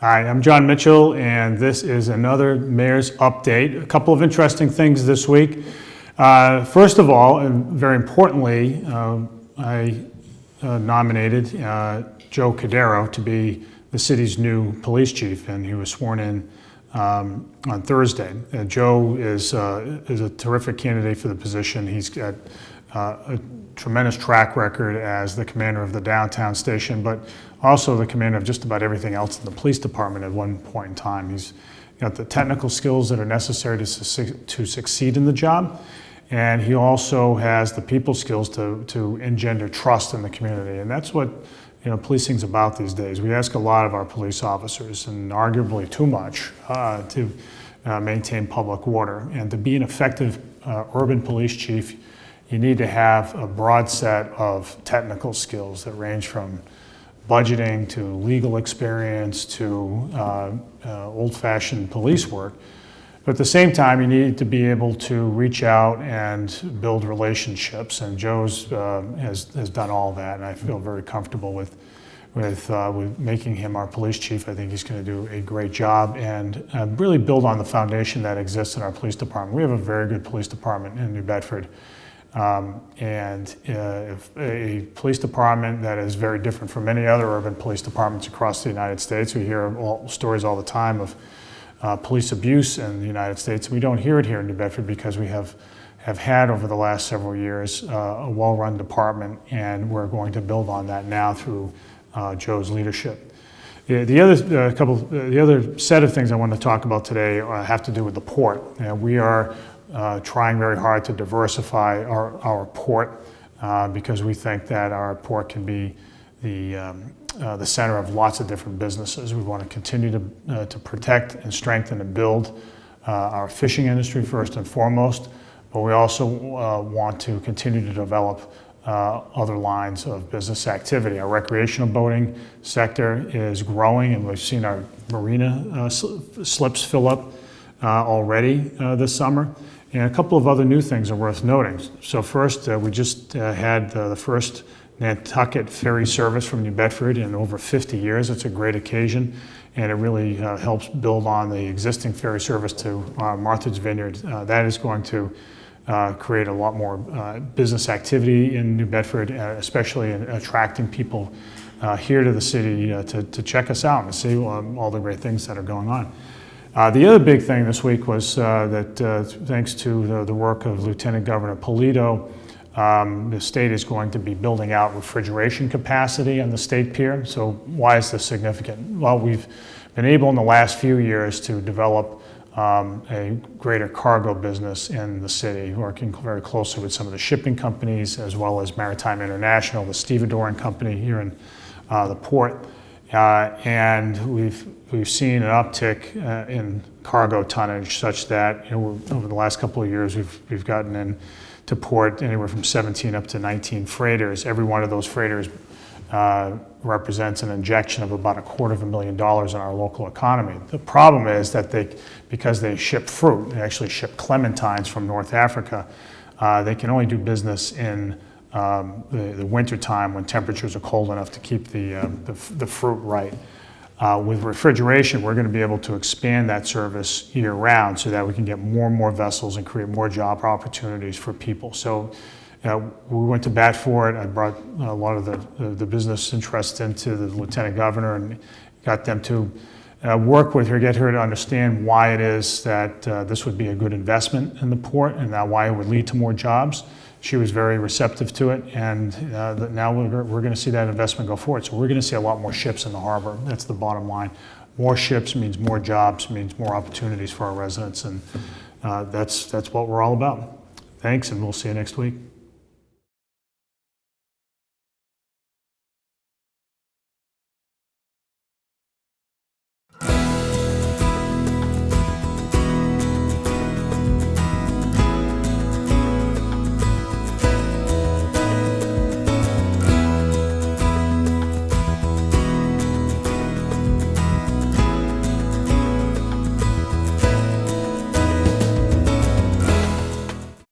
Hi, I'm Jon Mitchell, and this is another Mayor's Update. A couple of interesting things this week. First of all, and very importantly, I nominated Joe Cordero to be the city's new police chief, and he was sworn in on Thursday. Joe is a terrific candidate for the position. He's got a tremendous track record as the commander of the downtown station, but also the commander of just about everything else in the police department at one point in time. He's got the technical skills that are necessary to succeed in the job, and he also has the people skills to engender trust in the community, and that's what policing's about these days. We ask a lot of our police officers, and arguably too much, to maintain public order. And to be an effective urban police chief, you need to have a broad set of technical skills that range from budgeting to legal experience to old-fashioned police work. But at the same time, you need to be able to reach out and build relationships, and Joe's has done all that, and I feel very comfortable with making him our police chief. I think he's going to do a great job and really build on the foundation that exists in our police department. We have a very good police department in New Bedford, and a police department that is very different from many other urban police departments across the United States. We hear stories all the time of police abuse in the United States. We don't hear it here in New Bedford because we have had over the last several years a well-run department, and we're going to build on that now through Joe's leadership. The other set of things I want to talk about today have to do with the port. We are trying very hard to diversify our port because we think that our port can be the center of lots of different businesses. We want to continue to protect and strengthen and build our fishing industry first and foremost, but we also want to continue to develop other lines of business activity. Our recreational boating sector is growing, and we've seen our marina slips fill up already this summer. And a couple of other new things are worth noting. So first, we just had the first Nantucket ferry service from New Bedford in over 50 years. It's a great occasion, and it really helps build on the existing ferry service to Martha's Vineyard. That is going to create a lot more business activity in New Bedford, especially in attracting people here to the city to check us out and see all the great things that are going on. The other big thing this week was that thanks to the work of Lieutenant Governor Polito, the state is going to be building out refrigeration capacity on the state pier. So why is this significant? Well, we've been able in the last few years to develop a greater cargo business in the city, working very closely with some of the shipping companies as well as Maritime International, the stevedoring company here in the port. And we've seen an uptick in cargo tonnage such that over the last couple of years we've gotten in to port anywhere from 17 up to 19 freighters. Every one of those freighters represents an injection of about $250,000 in our local economy. The problem is that because they ship fruit, they actually ship clementines from North Africa, they can only do business in the winter time when temperatures are cold enough to keep the fruit right. With refrigeration, we're going to be able to expand that service year-round so that we can get more and more vessels and create more job opportunities for people. So we went to bat for it. I brought a lot of the business interests into the Lieutenant Governor and got them to work with her, get her to understand why it is that this would be a good investment in the port and why it would lead to more jobs. She was very receptive to it, and now we're going to see that investment go forward. So we're going to see a lot more ships in the harbor. That's the bottom line. More ships means more jobs, means more opportunities for our residents, and that's what we're all about. Thanks, and we'll see you next week.